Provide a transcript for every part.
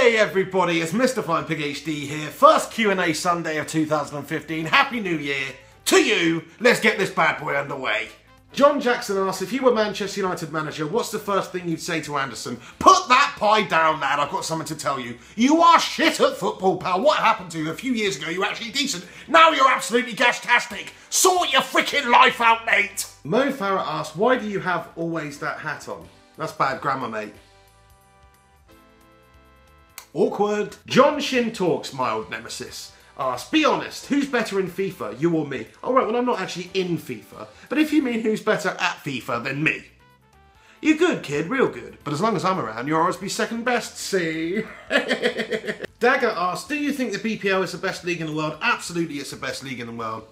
Hey everybody, it's MrFlyingPigHD here. First Q&A Sunday of 2015. Happy New Year to you. Let's get this bad boy underway. John Jackson asks, if you were Manchester United manager, what's the first thing you'd say to Anderson? Put that pie down, lad. I've got something to tell you. You are shit at football, pal. What happened to you? A few years ago, you were actually decent. Now you're absolutely gastastic. Sort your freaking life out, mate. Mo Farah asks, why do you have always that hat on? That's bad grammar, mate. Awkward. John Shin Talks, my old nemesis, asks, be honest, who's better in FIFA, you or me? Alright, well I'm not actually in FIFA, but if you mean who's better at FIFA than me. You're good, kid, real good, but as long as I'm around, you'll always be second best, see? Dagger asks, do you think the BPL is the best league in the world? Absolutely, it's the best league in the world.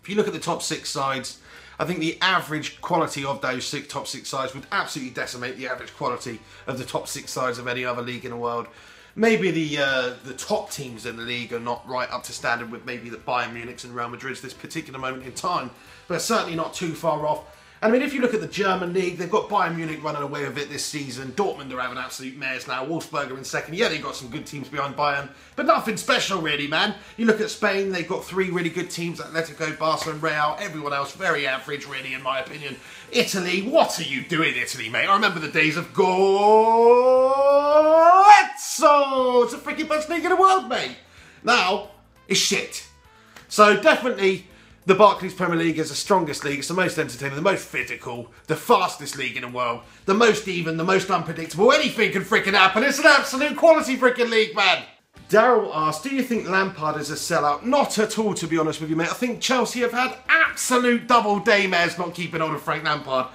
If you look at the top 6 sides, I think the average quality of those top 6 sides would absolutely decimate the average quality of the top 6 sides of any other league in the world. Maybe the top teams in the league are not right up to standard with maybe the Bayern Munich's and Real Madrid's this particular moment in time, but certainly not too far off. And I mean, if you look at the German league, they've got Bayern Munich running away with it this season. Dortmund are having absolute mares now. Wolfsburg are in second. Yeah, they've got some good teams behind Bayern, but nothing special really, man. You look at Spain, they've got 3 really good teams, Atletico, Barca and Real. Everyone else very average, really, in my opinion. Italy, what are you doing, Italy, mate? I remember the days of Goetzo. It's the freaking best league in the world, mate. Now, it's shit. So definitely, the Barclays Premier League is the strongest league, it's the most entertaining, the most physical, the fastest league in the world, the most even, the most unpredictable. Anything can freaking happen. It's an absolute quality freaking league, man. Daryl asks, do you think Lampard is a sellout? Not at all, to be honest with you, mate. I think Chelsea have had absolute double daymares not keeping hold of Frank Lampard.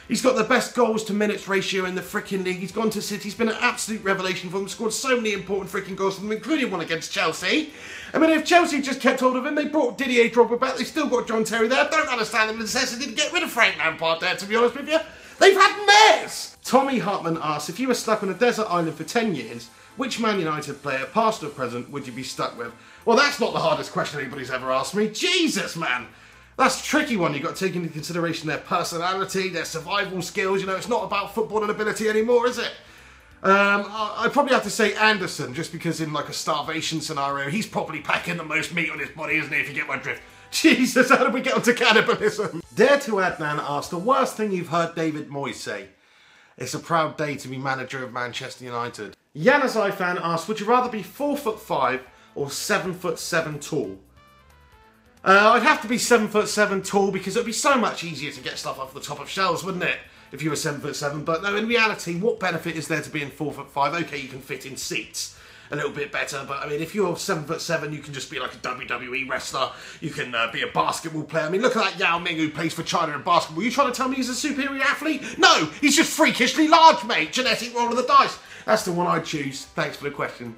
He's got the best goals to minutes ratio in the freaking league. He's gone to City. He's been an absolute revelation for them. Scored so many important freaking goals for them, including one against Chelsea. I mean, if Chelsea just kept hold of him, they brought Didier Drogba back. They've still got John Terry there. I don't understand the necessity to get rid of Frank Lampard there, to be honest with you. They've had mares. Tommy Hartman asks, if you were stuck on a desert island for 10 years, which Man United player, past or present, would you be stuck with? Well, that's not the hardest question anybody's ever asked me. Jesus, man. That's a tricky one. You've got to take into consideration their personality, their survival skills. You know, it's not about football and ability anymore, is it? I'd probably have to say Anderson, just because in like a starvation scenario, he's probably packing the most meat on his body, isn't he, if you get my drift? Jesus, how did we get onto cannibalism? Dare to Adnan asks, the worst thing you've heard David Moyes say? It's a proud day to be manager of Manchester United. Yanazai fan asks, would you rather be 4'5" or 7'7" tall? I'd have to be 7'7" tall because it'd be so much easier to get stuff off the top of shelves, wouldn't it? If you were 7'7", but no, in reality, what benefit is there to being 4'5"? Okay, you can fit in seats a little bit better, but I mean, if you're 7'7", you can just be like a WWE wrestler. You can be a basketball player. I mean, look at that Yao Ming who plays for China in basketball. You trying to tell me he's a superior athlete? No, he's just freakishly large, mate. Genetic roll of the dice. That's the one I'd choose. Thanks for the question.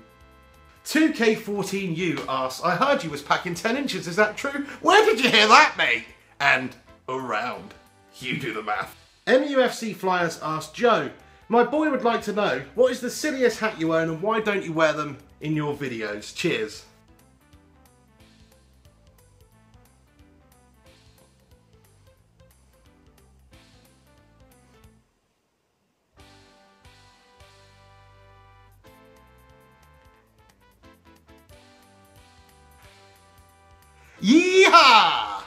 2K14U asks, I heard you was packing 10 inches, is that true? Where did you hear that, mate? And around. You do the math. MUFC Flyers asks, Joe, my boy would like to know, what is the silliest hat you own and why don't you wear them in your videos? Cheers. Yeehaw!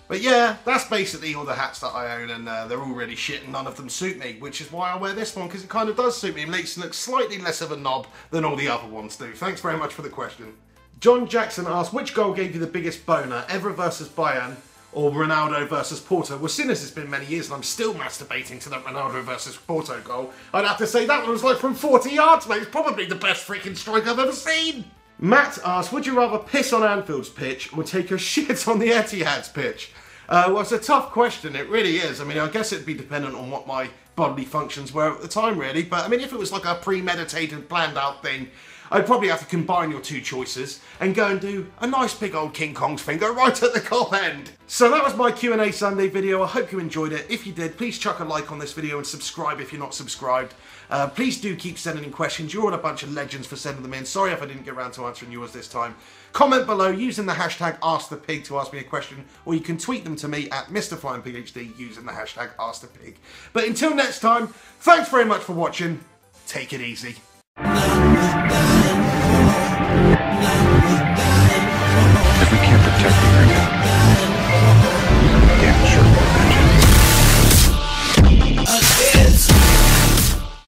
But yeah, that's basically all the hats that I own, and they're all really shit and none of them suit me, which is why I wear this one, because it kind of does suit me. It makes it look slightly less of a knob than all the other ones do. Thanks very much for the question. John Jackson asks, which goal gave you the biggest boner, Evra versus Bayern or Ronaldo versus Porto? Well, since it's been many years and I'm still masturbating to that Ronaldo versus Porto goal, I'd have to say that one was like from 40 yards, mate. It's probably the best freaking strike I've ever seen. Matt asks, would you rather piss on Anfield's pitch or take a shit on the Etihad's pitch? Well, it's a tough question, it really is. I mean, I guess it'd be dependent on what my bodily functions were at the time, really. But, I mean, if it was like a premeditated, planned out thing, I'd probably have to combine your two choices and go and do a nice big old King Kong's finger right at the goal end. So that was my Q&A Sunday video. I hope you enjoyed it. If you did, please chuck a like on this video and subscribe if you're not subscribed. Please do keep sending in questions. You're all a bunch of legends for sending them in. Sorry if I didn't get around to answering yours this time. Comment below using the hashtag AskThePig to ask me a question, or you can tweet them to me at MrFlyingPigHD using the hashtag AskThePig. But until next time, thanks very much for watching. Take it easy. Bye.